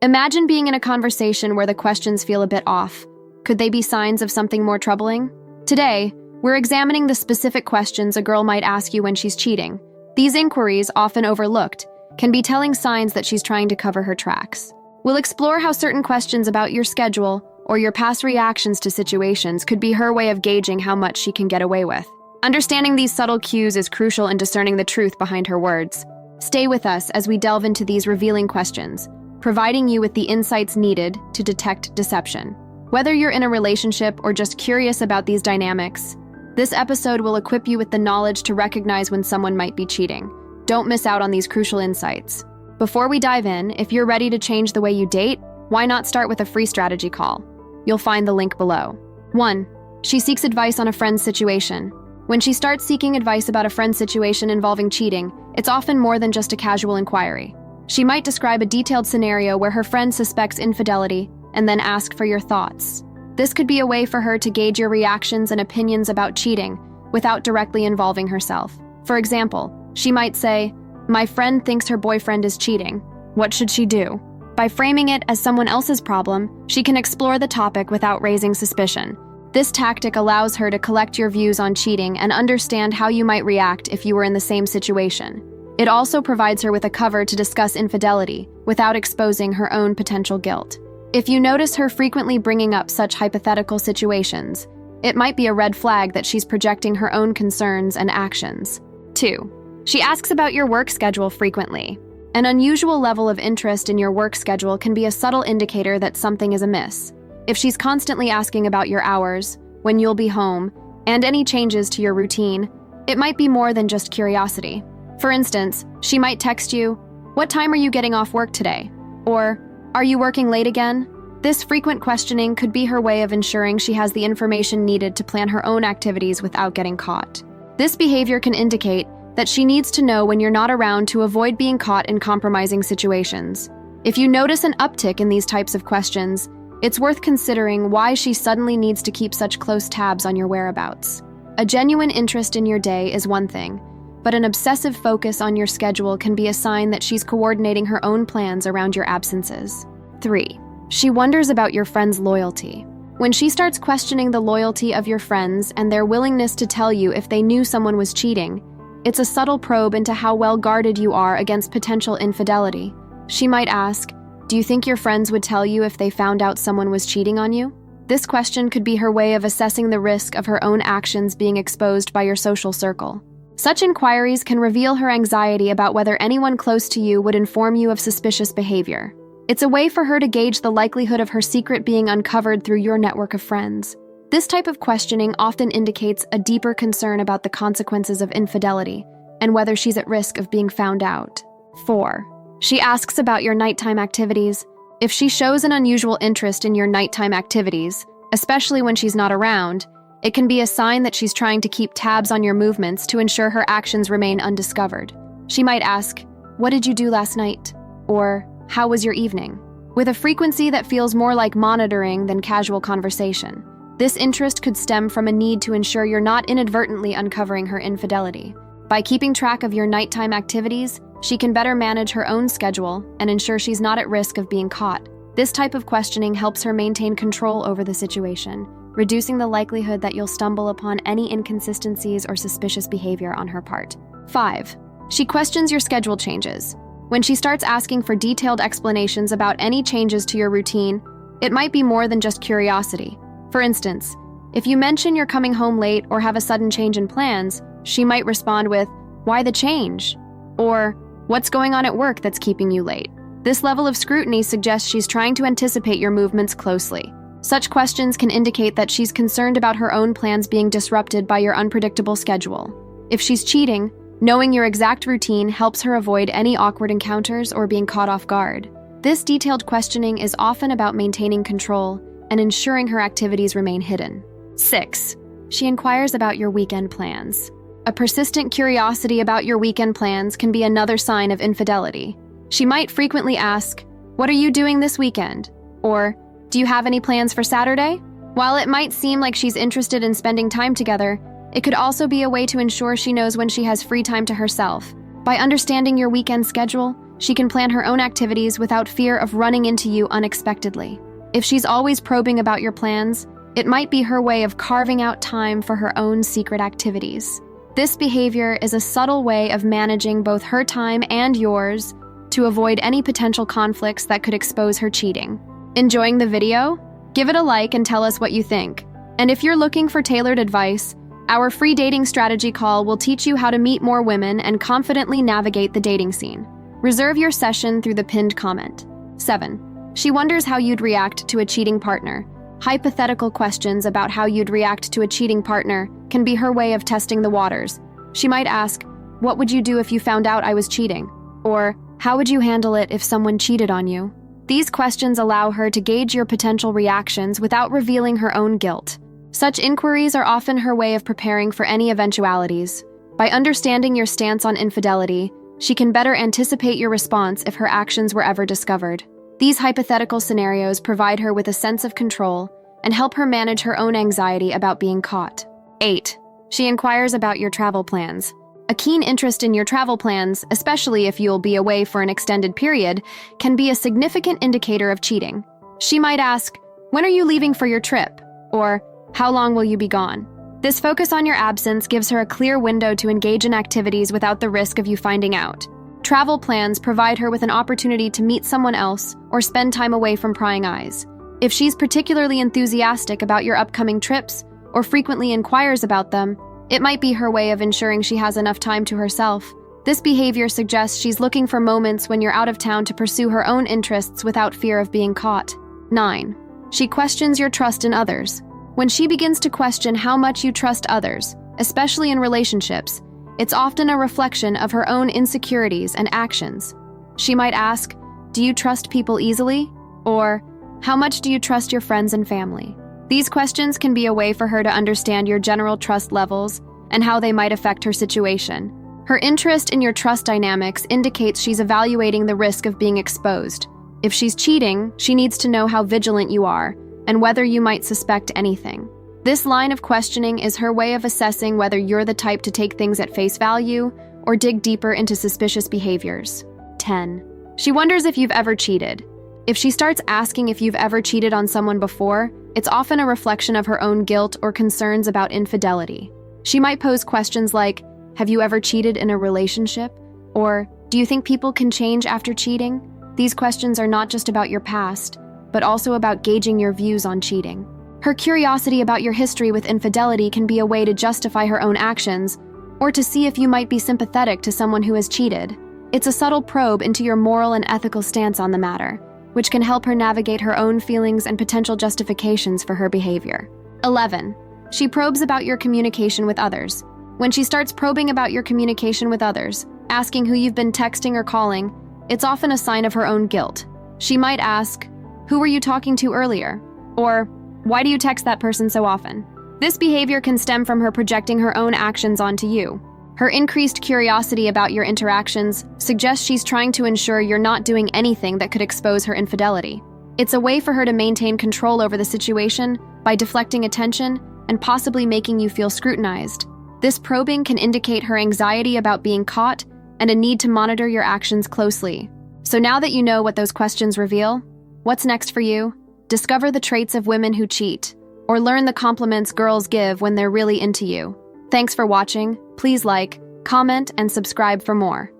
Imagine being in a conversation where the questions feel a bit off. Could they be signs of something more troubling? Today, we're examining the specific questions a girl might ask you when she's cheating. These inquiries, often overlooked, can be telling signs that she's trying to cover her tracks. We'll explore how certain questions about your schedule or your past reactions to situations could be her way of gauging how much she can get away with. Understanding these subtle cues is crucial in discerning the truth behind her words. Stay with us as we delve into these revealing questions, providing you with the insights needed to detect deception. Whether you're in a relationship or just curious about these dynamics, this episode will equip you with the knowledge to recognize when someone might be cheating. Don't miss out on these crucial insights. Before we dive in, if you're ready to change the way you date, why not start with a free strategy call? You'll find the link below. 1. She seeks advice on a friend's situation. When she starts seeking advice about a friend's situation involving cheating, it's often more than just a casual inquiry. She might describe a detailed scenario where her friend suspects infidelity and then ask for your thoughts. This could be a way for her to gauge your reactions and opinions about cheating without directly involving herself. For example, she might say, "My friend thinks her boyfriend is cheating. What should she do?" By framing it as someone else's problem, she can explore the topic without raising suspicion. This tactic allows her to collect your views on cheating and understand how you might react if you were in the same situation. It also provides her with a cover to discuss infidelity without exposing her own potential guilt. If you notice her frequently bringing up such hypothetical situations, it might be a red flag that she's projecting her own concerns and actions. 2. She asks about your work schedule frequently. An unusual level of interest in your work schedule can be a subtle indicator that something is amiss. If she's constantly asking about your hours, when you'll be home, and any changes to your routine, it might be more than just curiosity. For instance, she might text you, "What time are you getting off work today?" Or, "Are you working late again?" This frequent questioning could be her way of ensuring she has the information needed to plan her own activities without getting caught. This behavior can indicate that she needs to know when you're not around to avoid being caught in compromising situations. If you notice an uptick in these types of questions, it's worth considering why she suddenly needs to keep such close tabs on your whereabouts. A genuine interest in your day is one thing, but an obsessive focus on your schedule can be a sign that she's coordinating her own plans around your absences. 3. She wonders about your friend's loyalty. When she starts questioning the loyalty of your friends and their willingness to tell you if they knew someone was cheating, it's a subtle probe into how well guarded you are against potential infidelity. She might ask, "Do you think your friends would tell you if they found out someone was cheating on you?" This question could be her way of assessing the risk of her own actions being exposed by your social circle. Such inquiries can reveal her anxiety about whether anyone close to you would inform you of suspicious behavior. It's a way for her to gauge the likelihood of her secret being uncovered through your network of friends. This type of questioning often indicates a deeper concern about the consequences of infidelity and whether she's at risk of being found out. 4. She asks about your nighttime activities. If she shows an unusual interest in your nighttime activities, especially when she's not around, it can be a sign that she's trying to keep tabs on your movements to ensure her actions remain undiscovered. She might ask, "What did you do last night?" Or, "How was your evening?" with a frequency that feels more like monitoring than casual conversation. This interest could stem from a need to ensure you're not inadvertently uncovering her infidelity. By keeping track of your nighttime activities, she can better manage her own schedule and ensure she's not at risk of being caught. This type of questioning helps her maintain control over the situation, reducing the likelihood that you'll stumble upon any inconsistencies or suspicious behavior on her part. 5. She questions your schedule changes. When she starts asking for detailed explanations about any changes to your routine, it might be more than just curiosity. For instance, if you mention you're coming home late or have a sudden change in plans, she might respond with, "Why the change?" Or, "What's going on at work that's keeping you late?" This level of scrutiny suggests she's trying to anticipate your movements closely. Such questions can indicate that she's concerned about her own plans being disrupted by your unpredictable schedule. If she's cheating, knowing your exact routine helps her avoid any awkward encounters or being caught off guard. This detailed questioning is often about maintaining control and ensuring her activities remain hidden. 6. She inquires about your weekend plans. A persistent curiosity about your weekend plans can be another sign of infidelity. She might frequently ask, "What are you doing this weekend?" Or, "Do you have any plans for Saturday?" While it might seem like she's interested in spending time together, it could also be a way to ensure she knows when she has free time to herself. By understanding your weekend schedule, she can plan her own activities without fear of running into you unexpectedly. If she's always probing about your plans, it might be her way of carving out time for her own secret activities. This behavior is a subtle way of managing both her time and yours to avoid any potential conflicts that could expose her cheating. Enjoying the video? Give it a like and tell us what you think. And if you're looking for tailored advice, our free dating strategy call will teach you how to meet more women and confidently navigate the dating scene. Reserve your session through the pinned comment. 7. She wonders how you'd react to a cheating partner. Hypothetical questions about how you'd react to a cheating partner can be her way of testing the waters. She might ask, "What would you do if you found out I was cheating?" Or, "How would you handle it if someone cheated on you?" These questions allow her to gauge your potential reactions without revealing her own guilt. Such inquiries are often her way of preparing for any eventualities. By understanding your stance on infidelity, she can better anticipate your response if her actions were ever discovered. These hypothetical scenarios provide her with a sense of control and help her manage her own anxiety about being caught. 8. She inquires about your travel plans. A keen interest in your travel plans, especially if you'll be away for an extended period, can be a significant indicator of cheating. She might ask, "When are you leaving for your trip?" Or, "How long will you be gone?" This focus on your absence gives her a clear window to engage in activities without the risk of you finding out. Travel plans provide her with an opportunity to meet someone else or spend time away from prying eyes. If she's particularly enthusiastic about your upcoming trips or frequently inquires about them, it might be her way of ensuring she has enough time to herself. This behavior suggests she's looking for moments when you're out of town to pursue her own interests without fear of being caught. 9. She questions your trust in others. When she begins to question how much you trust others, especially in relationships, it's often a reflection of her own insecurities and actions. She might ask, "Do you trust people easily?" Or, "How much do you trust your friends and family?" These questions can be a way for her to understand your general trust levels and how they might affect her situation. Her interest in your trust dynamics indicates she's evaluating the risk of being exposed. If she's cheating, she needs to know how vigilant you are and whether you might suspect anything. This line of questioning is her way of assessing whether you're the type to take things at face value or dig deeper into suspicious behaviors. 10. She wonders if you've ever cheated. If she starts asking if you've ever cheated on someone before, it's often a reflection of her own guilt or concerns about infidelity. She might pose questions like, "Have you ever cheated in a relationship?" Or, "Do you think people can change after cheating?" These questions are not just about your past, but also about gauging your views on cheating. Her curiosity about your history with infidelity can be a way to justify her own actions, or to see if you might be sympathetic to someone who has cheated. It's a subtle probe into your moral and ethical stance on the matter, which can help her navigate her own feelings and potential justifications for her behavior. 11. She probes about your communication with others. When she starts probing about your communication with others, asking who you've been texting or calling, it's often a sign of her own guilt. She might ask, "Who were you talking to earlier?" Or, "Why do you text that person so often?" This behavior can stem from her projecting her own actions onto you. Her increased curiosity about your interactions suggests she's trying to ensure you're not doing anything that could expose her infidelity. It's a way for her to maintain control over the situation by deflecting attention and possibly making you feel scrutinized. This probing can indicate her anxiety about being caught and a need to monitor your actions closely. So now that you know what those questions reveal, what's next for you? Discover the traits of women who cheat, or learn the compliments girls give when they're really into you. Thanks for watching. Please like, comment, and subscribe for more.